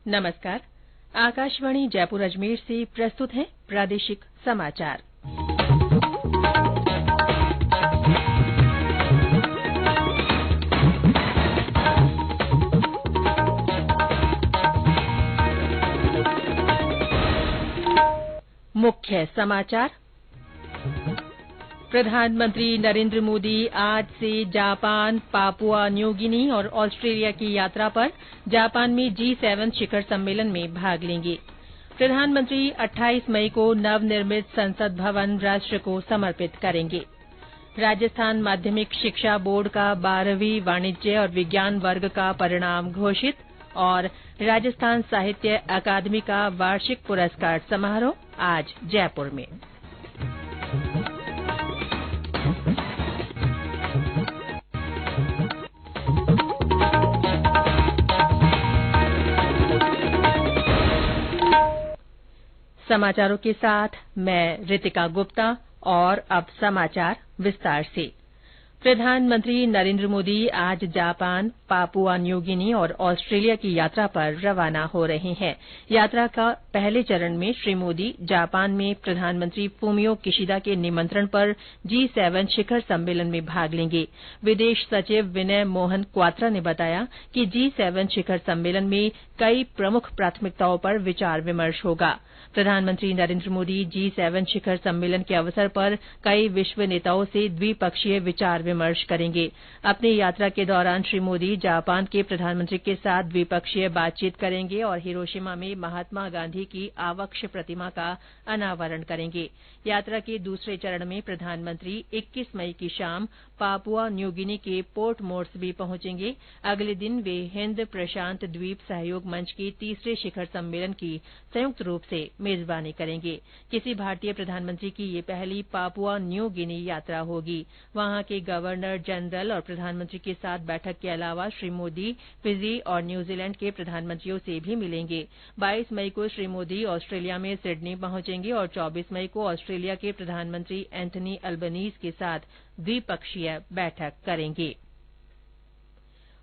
नमस्कार। आकाशवाणी जयपुर अजमेर से प्रस्तुत है प्रादेशिक समाचार। मुख्य समाचार। प्रधानमंत्री नरेंद्र मोदी आज से जापान, पापुआ न्यू गिनी और ऑस्ट्रेलिया की यात्रा पर जापान में G7 शिखर सम्मेलन में भाग लेंगे। प्रधानमंत्री 28 मई को नवनिर्मित संसद भवन राष्ट्र को समर्पित करेंगे। राजस्थान माध्यमिक शिक्षा बोर्ड का 12वीं वाणिज्य और विज्ञान वर्ग का परिणाम घोषित और राजस्थान साहित्य अकादमी का वार्षिक पुरस्कार समारोह आज जयपुर में। समाचारों के साथ मैं रितिका गुप्ता और अब समाचार विस्तार से। प्रधानमंत्री नरेंद्र मोदी आज जापान, पापुआ न्यू गिनी और ऑस्ट्रेलिया की यात्रा पर रवाना हो रहे हैं। यात्रा का पहले चरण में श्री मोदी जापान में प्रधानमंत्री फूमियो किशिदा के निमंत्रण पर G7 शिखर सम्मेलन में भाग लेंगे। विदेश सचिव विनय मोहन क्वात्रा ने बताया कि G7 शिखर सम्मेलन में कई प्रमुख प्राथमिकताओं पर विचार विमर्श होगा। प्रधानमंत्री नरेंद्र मोदी G7 शिखर सम्मेलन के अवसर पर कई विश्व नेताओं से द्विपक्षीय विचार विमर्श करेंगे। अपनी यात्रा के दौरान श्री मोदी जापान के प्रधानमंत्री के साथ द्विपक्षीय बातचीत करेंगे और हिरोशिमा में महात्मा गांधी की आवक्ष प्रतिमा का अनावरण करेंगे। यात्रा के दूसरे चरण में प्रधानमंत्री 21 मई की शाम पापुआ न्यू गिनी के पोर्ट मोर्सबी पहुंचेंगे। अगले दिन वे हिंद प्रशांत द्वीप सहयोग मंच के तीसरे शिखर सम्मेलन की संयुक्त रूप से मेजबानी करेंगे। किसी भारतीय प्रधानमंत्री की ये पहली पापुआ न्यू गिनी यात्रा होगी। वहां के गवर्नर जनरल और प्रधानमंत्री के साथ बैठक के अलावा श्री मोदी फिजी और न्यूजीलैंड के प्रधानमंत्रियों से भी मिलेंगे। 22 मई को श्री मोदी ऑस्ट्रेलिया में सिडनी पहुंचेंगे और 24 मई को ऑस्ट्रेलिया के प्रधानमंत्री एंथनी अल्बनीज के साथ द्विपक्षीय बैठक करेंगे।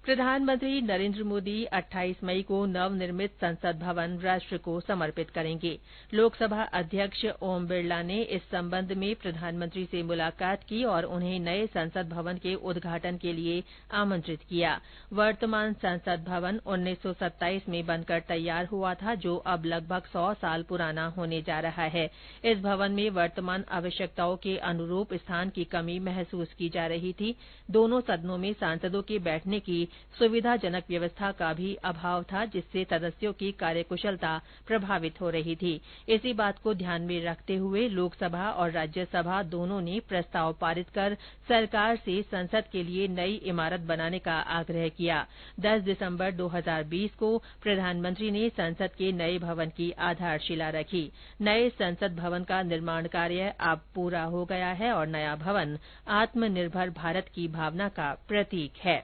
प्रधानमंत्री नरेंद्र मोदी 28 मई को नवनिर्मित संसद भवन राष्ट्र को समर्पित करेंगे। लोकसभा अध्यक्ष ओम बिरला ने इस संबंध में प्रधानमंत्री से मुलाकात की और उन्हें नए संसद भवन के उद्घाटन के लिए आमंत्रित किया। वर्तमान संसद भवन 1927 में बनकर तैयार हुआ था, जो अब लगभग 100 साल पुराना होने जा रहा है। इस भवन में वर्तमान आवश्यकताओं के अनुरूप स्थान की कमी महसूस की जा रही थी। दोनों सदनों में सांसदों के बैठने की सुविधाजनक व्यवस्था का भी अभाव था, जिससे सदस्यों की कार्यकुशलता प्रभावित हो रही थी। इसी बात को ध्यान में रखते हुए लोकसभा और राज्यसभा दोनों ने प्रस्ताव पारित कर सरकार से संसद के लिए नई इमारत बनाने का आग्रह किया। 10 दिसंबर 2020 को प्रधानमंत्री ने संसद के नए भवन की आधारशिला रखी। नए संसद भवन का निर्माण कार्य अब पूरा हो गया है और नया भवन आत्मनिर्भर भारत की भावना का प्रतीक है।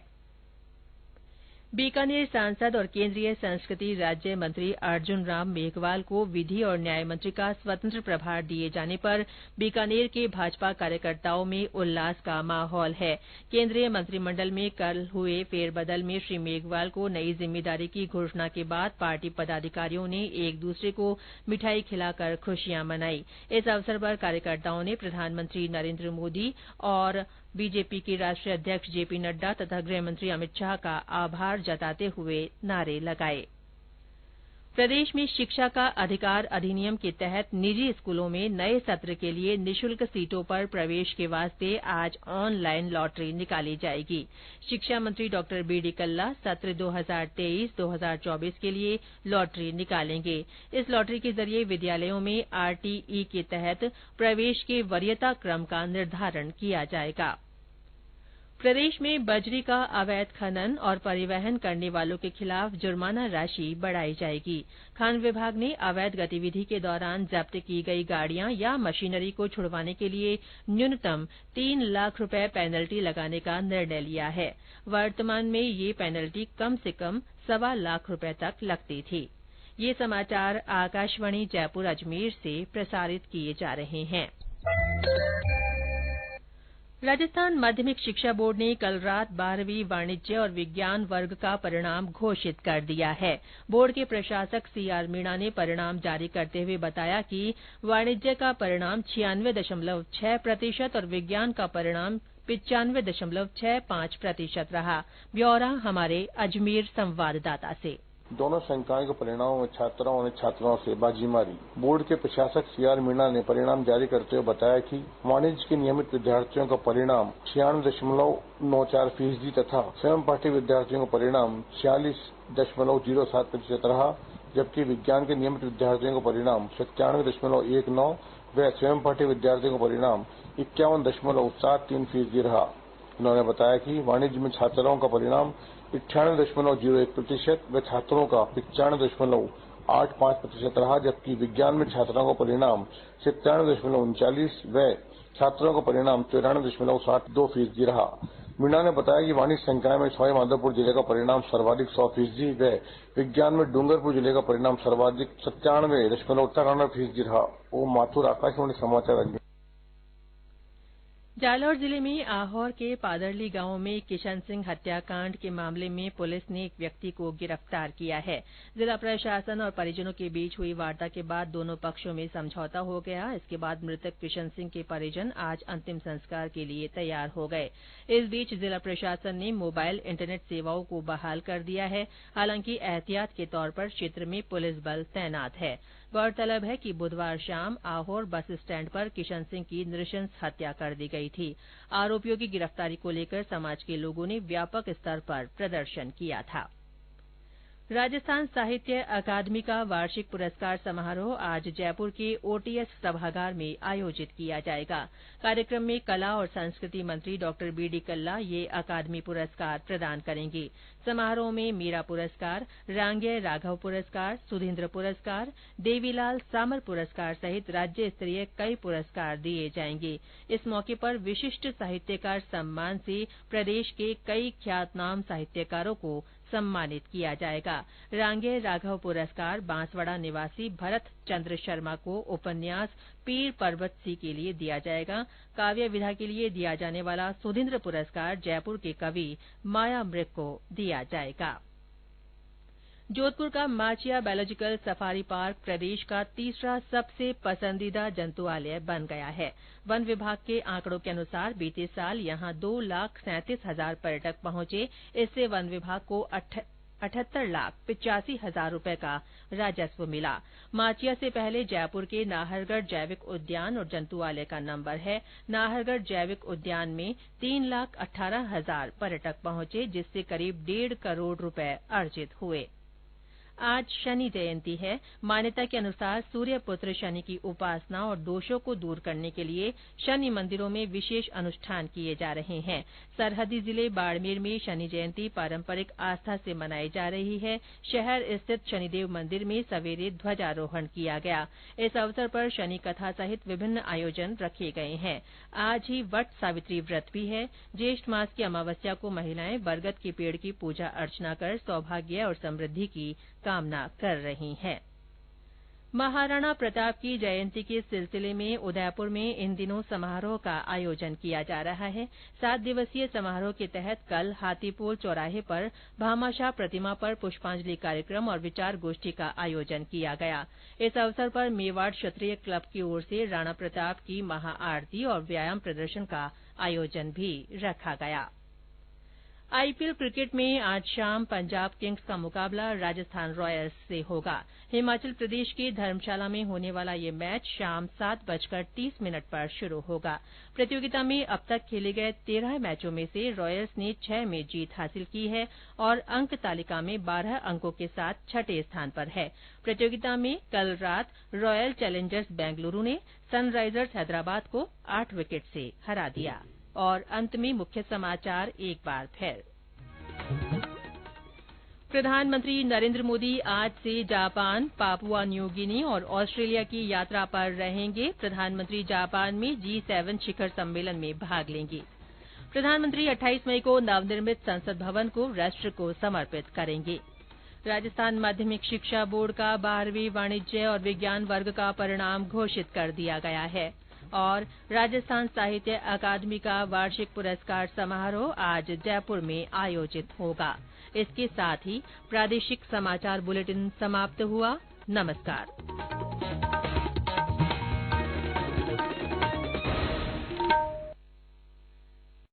बीकानेर सांसद और केंद्रीय संस्कृति राज्य मंत्री अर्जुन राम मेघवाल को विधि और न्याय मंत्री का स्वतंत्र प्रभार दिए जाने पर बीकानेर के भाजपा कार्यकर्ताओं में उल्लास का माहौल है। केंद्रीय मंत्रिमंडल में कल हुए फेरबदल में श्री मेघवाल को नई जिम्मेदारी की घोषणा के बाद पार्टी पदाधिकारियों ने एक दूसरे को मिठाई खिलाकर खुशियां मनाई। इस अवसर पर कार्यकर्ताओं ने प्रधानमंत्री नरेंद्र मोदी और बीजेपी के राष्ट्रीय अध्यक्ष जेपी नड्डा तथा गृहमंत्री अमित शाह का आभार जताते हुए नारे लगाए। प्रदेश में शिक्षा का अधिकार अधिनियम के तहत निजी स्कूलों में नए सत्र के लिए निःशुल्क सीटों पर प्रवेश के वास्ते आज ऑनलाइन लॉटरी निकाली जाएगी। शिक्षा मंत्री डॉ बीडी कल्ला सत्र 2023-2024 के लिए लॉटरी निकालेंगे। इस लॉटरी के जरिए विद्यालयों में आरटीई के तहत प्रवेश के वरीयता क्रम का निर्धारण किया जाएगा। प्रदेश में बजरी का अवैध खनन और परिवहन करने वालों के खिलाफ जुर्माना राशि बढ़ाई जाएगी। खान विभाग ने अवैध गतिविधि के दौरान जब्त की गई गाड़ियां या मशीनरी को छुड़वाने के लिए न्यूनतम 3 लाख रुपए पेनल्टी लगाने का निर्णय लिया है। वर्तमान में ये पेनल्टी कम से कम 1.25 लाख रुपए तक लगती थी। ये समाचार आकाशवाणी जयपुर अजमेर से प्रसारित किए जा रहे हैं। राजस्थान माध्यमिक शिक्षा बोर्ड ने कल रात 12वीं वाणिज्य और विज्ञान वर्ग का परिणाम घोषित कर दिया है। बोर्ड के प्रशासक सीआर मीणा ने परिणाम जारी करते हुए बताया कि वाणिज्य का परिणाम 96.6% और विज्ञान का परिणाम 95.65% रहा। ब्यौरा हमारे अजमेर संवाददाता से। दोनों संकायों के परिणामों में छात्राओं ने छात्राओं से बाजी मारी। बोर्ड के प्रशासक सीआर मीणा ने परिणाम जारी करते हुए बताया कि वाणिज्य के नियमित विद्यार्थियों का परिणाम 96.94% तथा स्वयं पाठी विद्यार्थियों का परिणाम 46.07% रहा, जबकि विज्ञान के नियमित विद्यार्थियों का परिणाम 97.19% व स्वयं पाठी विद्यार्थियों का परिणाम 51.73% रहा। उन्होंने बताया कि वाणिज्य में छात्राओं का परिणाम 98.01% व छात्रों का 95.85% रहा, जबकि विज्ञान में छात्राओं का परिणाम 97.39% व छात्रों का परिणाम 94.72% रहा। मीणा ने बताया कि वाणिज्य संकाय में सवाईमाधोपुर जिले का परिणाम सर्वाधिक 100% व विज्ञान में डूंगरपुर जिले का परिणाम सर्वाधिक 97.93% रहा। ओम माथुर, आकाशवाणी समाचार, अजमेर। जालौर जिले में आहोर के पादरली गांव में किशन सिंह हत्याकांड के मामले में पुलिस ने एक व्यक्ति को गिरफ्तार किया है। जिला प्रशासन और परिजनों के बीच हुई वार्ता के बाद दोनों पक्षों में समझौता हो गया। इसके बाद मृतक किशन सिंह के परिजन आज अंतिम संस्कार के लिए तैयार हो गए। इस बीच जिला प्रशासन ने मोबाइल इंटरनेट सेवाओं को बहाल कर दिया है। हालांकि एहतियात के तौर पर क्षेत्र में पुलिस बल तैनात है। गौरतलब है कि बुधवार शाम आहोर बस स्टैंड पर किशन सिंह की नृशंस हत्या कर दी गई थी। आरोपियों की गिरफ्तारी को लेकर समाज के लोगों ने व्यापक स्तर पर प्रदर्शन किया था। राजस्थान साहित्य अकादमी का वार्षिक पुरस्कार समारोह आज जयपुर के ओटीएस सभागार में आयोजित किया जाएगा। कार्यक्रम में कला और संस्कृति मंत्री डॉ बीडी कल्ला ये अकादमी पुरस्कार प्रदान करेंगे। समारोह में मीरा पुरस्कार, रांग्य राघव पुरस्कार, सुधीन्द्र पुरस्कार, देवीलाल सामर पुरस्कार सहित राज्य स्तरीय कई पुरस्कार दिए जाएंगे। इस मौके पर विशिष्ट साहित्यकार सम्मान से प्रदेश के कई ख्यातनाम साहित्यकारों को सम्मानित किया जाएगा। रांगे राघव पुरस्कार बांसवाड़ा निवासी भरत चंद्र शर्मा को उपन्यास पीर पर्वत सी के लिए दिया जाएगा। काव्य विधा के लिए दिया जाने वाला सुधीन्द्र पुरस्कार जयपुर के कवि माया मृग को दिया जाएगा। जोधपुर का माचिया बायोलॉजिकल सफारी पार्क प्रदेश का तीसरा सबसे पसंदीदा जंतुआलय बन गया है। वन विभाग के आंकड़ों के अनुसार बीते साल यहां 2,37,000 पर्यटक पहुंचे। इससे वन विभाग को 78,85,000 रूपये का राजस्व मिला। माचिया से पहले जयपुर के नाहरगढ़ जैविक उद्यान और जंतुआलय का नंबर है। नाहरगढ़ जैविक उद्यान में 3,18,000 पर्यटक पहुंचे, जिससे करीब 1.5 करोड़ रूपये अर्जित हुए। आज शनि जयंती है। मान्यता के अनुसार सूर्य पुत्र शनि की उपासना और दोषों को दूर करने के लिए शनि मंदिरों में विशेष अनुष्ठान किए जा रहे हैं। सरहदी जिले बाड़मेर में शनि जयंती पारंपरिक आस्था से मनाई जा रही है। शहर स्थित शनिदेव मंदिर में सवेरे ध्वजारोहण किया गया। इस अवसर पर शनि कथा सहित विभिन्न आयोजन रखे गए हैं। आज ही वट सावित्री व्रत भी है। ज्येष्ठ मास की अमावस्या को महिलाएं बरगद के पेड़ की पूजा अर्चना कर सौभाग्य और समृद्धि की कामना कर रही हैं। महाराणा प्रताप की जयंती के सिलसिले में उदयपुर में इन दिनों समारोह का आयोजन किया जा रहा है। 7 दिवसीय समारोह के तहत कल हाथीपोल चौराहे पर भामाशाह प्रतिमा पर पुष्पांजलि कार्यक्रम और विचार गोष्ठी का आयोजन किया गया। इस अवसर पर मेवाड़ क्षत्रिय क्लब की ओर से राणा प्रताप की महाआरती और व्यायाम प्रदर्शन का आयोजन भी रखा गया। आईपीएल क्रिकेट में आज शाम पंजाब किंग्स का मुकाबला राजस्थान रॉयल्स से होगा। हिमाचल प्रदेश के धर्मशाला में होने वाला ये मैच शाम 7:30 पर शुरू होगा। प्रतियोगिता में अब तक खेले गए 13 मैचों में से रॉयल्स ने 6 में जीत हासिल की है और अंक तालिका में 12 अंकों के साथ छठे स्थान पर है। प्रतियोगिता में कल रात रॉयल चैलेंजर्स बेंगलुरू ने सनराइजर्स हैदराबाद को 8 विकेट से हरा दिया। और अंत में मुख्य समाचार एक बार फिर। प्रधानमंत्री नरेंद्र मोदी आज से जापान, पापुआ न्यू गिनी और ऑस्ट्रेलिया की यात्रा पर रहेंगे। प्रधानमंत्री जापान में G7 शिखर सम्मेलन में भाग लेंगे। प्रधानमंत्री 28 मई को नवनिर्मित संसद भवन को राष्ट्र को समर्पित करेंगे। राजस्थान माध्यमिक शिक्षा बोर्ड का 12वीं वाणिज्य और विज्ञान वर्ग का परिणाम घोषित कर दिया गया है। और राजस्थान साहित्य अकादमी का वार्षिक पुरस्कार समारोह आज जयपुर में आयोजित होगा। इसके साथ ही प्रादेशिक समाचार बुलेटिन समाप्त हुआ। नमस्कार।